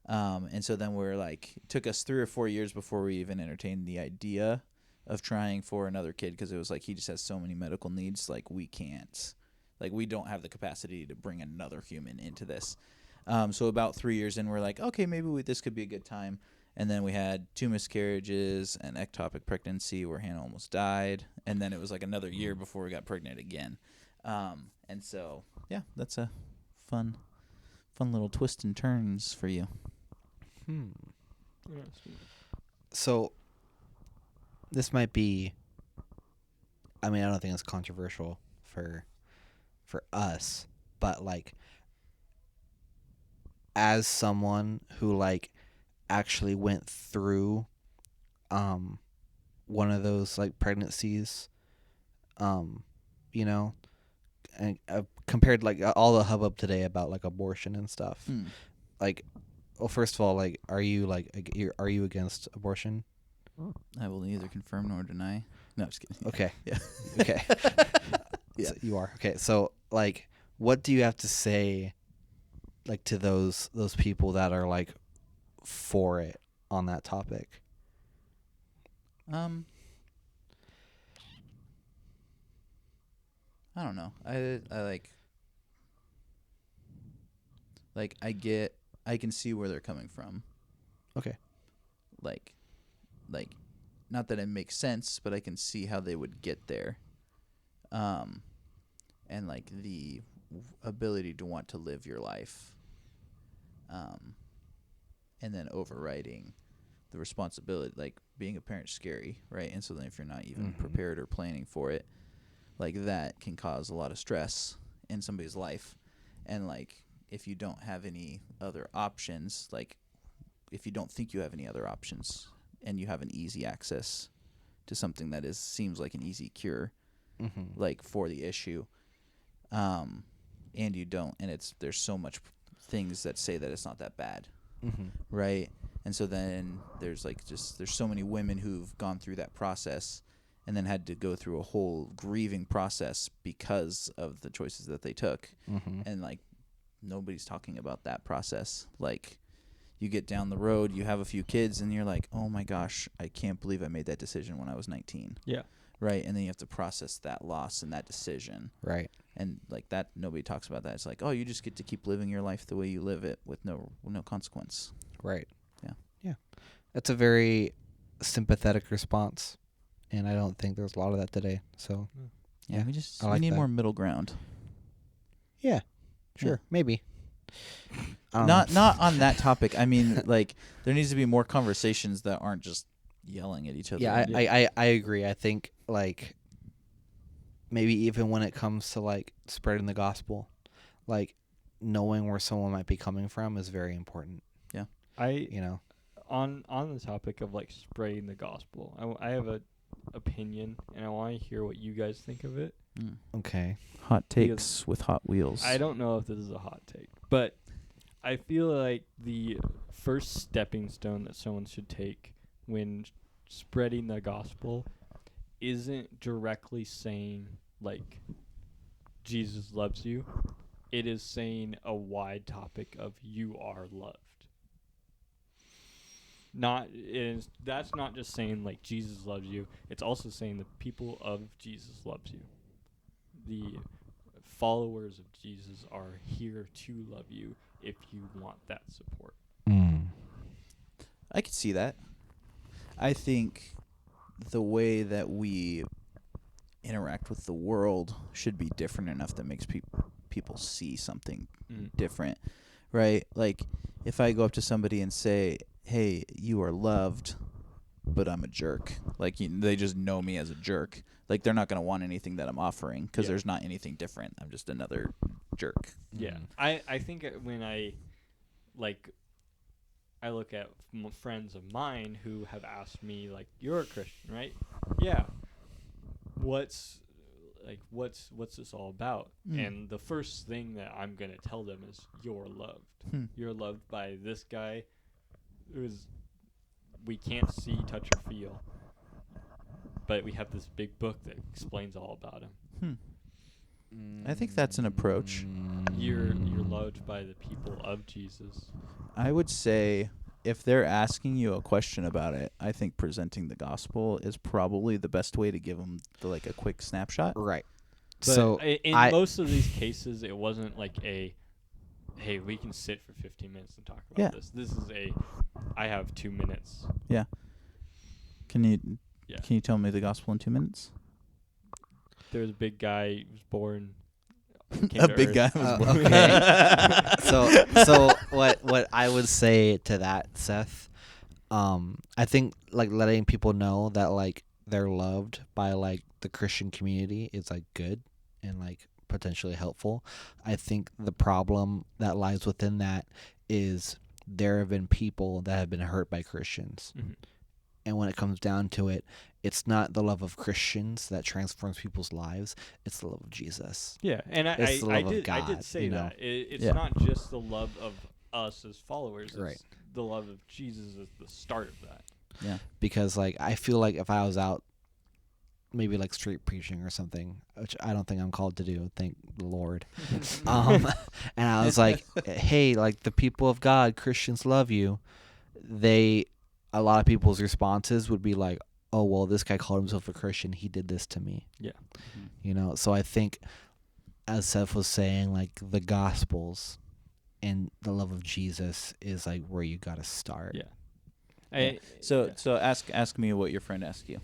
And so then we're like, it took us 3 or 4 years before we even entertained the idea of trying for another kid, because it was like he just has so many medical needs, like we can't, like we don't have the capacity to bring another human into this. So about 3 years in, we're like, okay, maybe this could be a good time. And then we had 2 miscarriages, an ectopic pregnancy where Hannah almost died, and then it was like another year before we got pregnant again. And so, yeah, that's a fun little twist and turns for you. So this might be, I mean, I don't think it's controversial for us, but like as someone who like actually went through one of those like pregnancies, you know, and compared like all the hubbub today about like abortion and stuff. Like, well, first of all, like, are you against abortion? I will neither confirm nor deny. No, just kidding. Okay. Yeah. Okay. Yeah. So you are. Okay. So, like, what do you have to say, like, to those people that are like for it on that topic? I don't know. I I can see where they're coming from. Okay. Like not that it makes sense, but I can see how they would get there. And like the ability to want to live your life. And then overriding the responsibility, like being a parent's scary, right? And so then if you're not even prepared or planning for it, like that can cause a lot of stress in somebody's life. And like if you don't have any other options, like if you don't think you have any other options and you have an easy access to something that seems like an easy cure, like for the issue, and you don't, and there's so much things that say that it's not that bad, right? And so then there's so many women who've gone through that process and then had to go through a whole grieving process because of the choices that they took. And like nobody's talking about that process. Like you get down the road, you have a few kids, and you're like, oh my gosh, I can't believe I made that decision when I was 19. Yeah. Right. And then you have to process that loss and that decision. Right. And like that, nobody talks about that. It's like, oh, you just get to keep living your life the way you live it with no consequence. Right. Yeah. Yeah. That's a very sympathetic response, and I don't think there's a lot of that today. So, Yeah, I we like need that. more middle ground. Yeah. Sure. Maybe. Not on that topic. I mean, like there needs to be more conversations that aren't just yelling at each other. Yeah, I agree. I think like maybe even when it comes to like spreading the gospel, like knowing where someone might be coming from is very important. Yeah. On the topic of like spreading the gospel, I have a opinion, and I want to hear what you guys think of it. Okay. Hot takes with Hot Wheels. I don't know if this is a hot take, but I feel like the first stepping stone that someone should take when spreading the gospel isn't directly saying like Jesus loves you. It is saying a wide topic of you are loved. That's not just saying like Jesus loves you. It's also saying the people of Jesus loves you. The followers of Jesus are here to love you if you want that support. I could see that. I think the way that we interact with the world should be different enough that makes people see something different, right? Like if I go up to somebody and say, hey, you are loved, but I'm a jerk. Like they just know me as a jerk. Like they're not going to want anything that I'm offering because there's not anything different. I'm just another jerk. Yeah. I think when I look at friends of mine who have asked me like, you're a Christian, right? Yeah. What's this all about? And the first thing that I'm going to tell them is you're loved. You're loved by this guy we can't see, touch, or feel. But we have this big book that explains all about him. I think that's an approach. You're loved by the people of Jesus. I would say if they're asking you a question about it, I think presenting the gospel is probably the best way to give them a quick snapshot. Right. But so in most of these cases, it wasn't like hey, we can sit for 15 minutes and talk about this. This is I have 2 minutes. Yeah. Can you tell me the gospel in 2 minutes? There's a big guy who was born. A big guy was born. Okay. so what I would say to that, Seth, I think like letting people know that like they're loved by like the Christian community is like good and like potentially helpful. I think the problem that lies within that is there have been people that have been hurt by Christians. Mm-hmm. And when it comes down to it, it's not the love of Christians that transforms people's lives. It's the love of Jesus. Yeah, and It's the I love of did God, say you know? that. It's Yeah. not just the love of us as followers. It's Right. the love of Jesus is the start of that. Yeah. Because, like, I feel like if I was out maybe like street preaching or something, which I don't think I'm called to do, thank the Lord. And I was like, hey, like the people of God, Christians love you. A lot of people's responses would be like, oh, well, this guy called himself a Christian. He did this to me. Yeah. You know, so I think, as Seth was saying, like the Gospels and the love of Jesus is like where you got to start. Yeah. Yeah. So ask me what your friend asked you.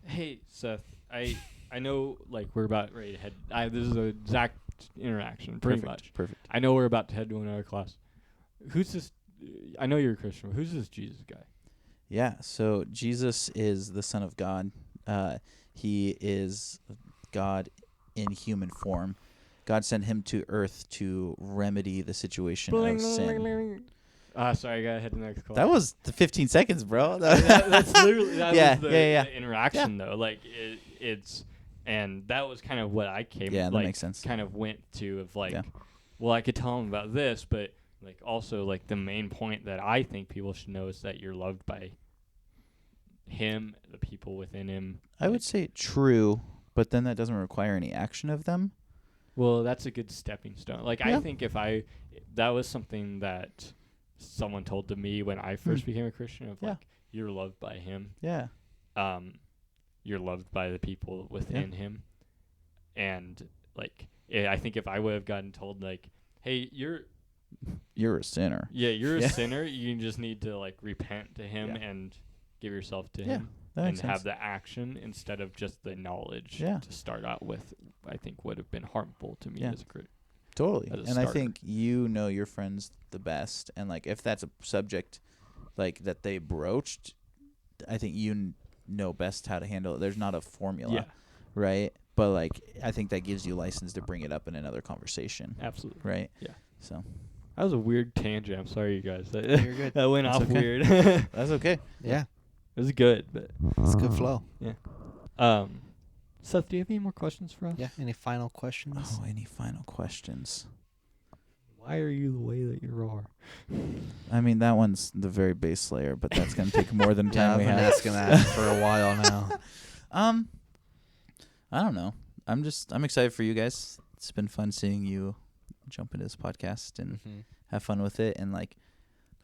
Hey, Seth, I know, like, we're about ready to head. This is an exact interaction, pretty much. Perfect. I know we're about to head to another class. Who's this? I know you're a Christian. Who's this Jesus guy? Yeah. So Jesus is the Son of God. He is God in human form. God sent him to earth to remedy the situation of sin. Sorry, I gotta head to the next class. That was the 15 seconds, bro. That's literally Yeah, was yeah. the interaction though. Like it's and that was kind of what I came. Yeah, that like, makes sense. Kind of went to of like, Yeah. well, I could tell him about this, but like also like the main point that I think people should know is that you're loved by him, the people within him. I would say true, but then that doesn't require any action of them. Well, that's a good stepping stone. Like Yeah. I think that was something that someone told to me when I first became a Christian of Yeah. like, you're loved by him. Yeah. You're loved by the people within him. And like, I think if I would have gotten told like, hey, You're a sinner. you're a sinner, you just need to like repent to him Yeah. and give yourself to Yeah, him that and makes sense. have the action instead of just the knowledge Yeah. to start out with, I think would have been harmful to me Yeah. as a Christian. Totally. as a And I starter. think you know your friends the best. And, like, if that's a subject, like, that they broached, I think you know best how to handle it. There's not a formula, Yeah, right? But, like, I think that gives you license to bring it up in another conversation, absolutely. right? Yeah. So That was a weird tangent. I'm sorry, you guys. You're good. That went That's off okay. weird. It that's okay. Yeah, was good, but it's a good flow. Seth, do you have any more questions for us? Yeah. Any final questions? Oh, any final questions? Why are you the way that you are? I mean, that one's the very base layer, but that's going to take more than Yeah, time I've we been have. asking that for a while now. I don't know. I'm excited for you guys. It's been fun seeing you jump into this podcast and have fun with it, and like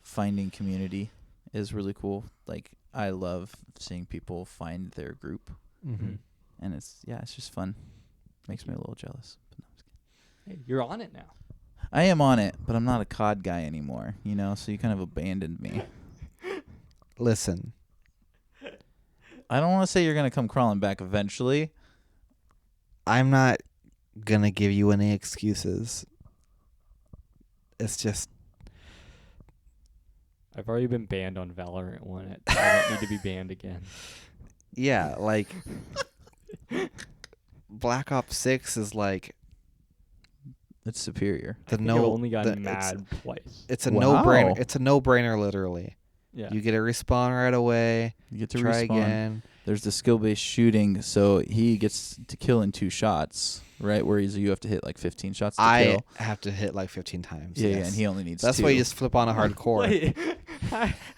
finding community is really cool. Like, I love seeing people find their group, Mm-hmm. and it's just fun. Makes me a little jealous. But no, I'm just kidding. Hey, you're on it now. I am on it, but I'm not a COD guy anymore, you know, so you kind of abandoned me. Listen, I don't want to say you're going to come crawling back eventually. I'm not gonna give you any excuses. It's just I've already been banned on Valorant 1. I don't need to be banned again. yeah, like Black Ops 6 is like It's superior. I think I've only gotten mad twice. It's a Wow. no-brainer. It's a no-brainer, literally. Yeah. You get a respawn right away. You get to Try respawn. again. There's the skill-based shooting, so he gets to kill in 2 shots, right? Whereas you have to hit like 15 shots to I kill. have to hit like 15 times. Yeah, yes. and he only needs That's 2. why you just flip on a hardcore. Wait,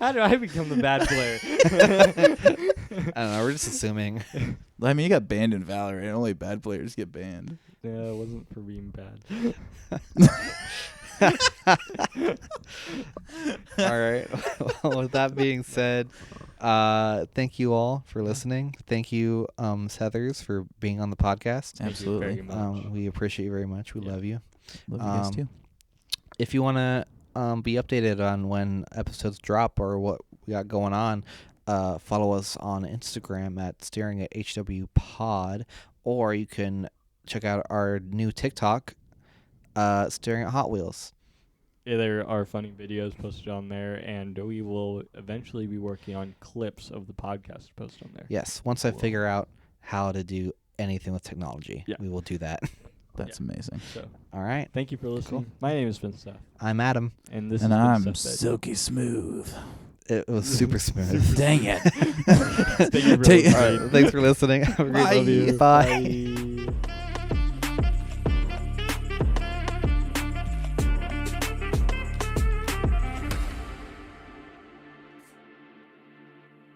how do I become the bad player? I don't know. We're just assuming. I mean, you got banned in Valorant. Only bad players get banned. Yeah, it wasn't for being bad. All right. Well, with that being said, thank you all for listening. Thank you, Sethers, for being on the podcast. Thank you Absolutely. very much. We appreciate you very much. We Yeah. love you. Love you guys too. If you want to be updated on when episodes drop or what we got going on, follow us on Instagram at staring at HW Pod, or you can check out our new TikTok, staring at Hot Wheels. Yeah, there are funny videos posted on there, and we will eventually be working on clips of the podcast to post on there. Yes, once I Cool. figure out how to do anything with technology, Yeah. we will do that. That's amazing. So All right. thank you for listening. My name has been Seth, I'm Adam. and this And has I'm been Seth V. silky smooth. It was super smooth. Dang it. Thank you for Take- listening. All right. Thanks for listening. Have a great Bye. Bye.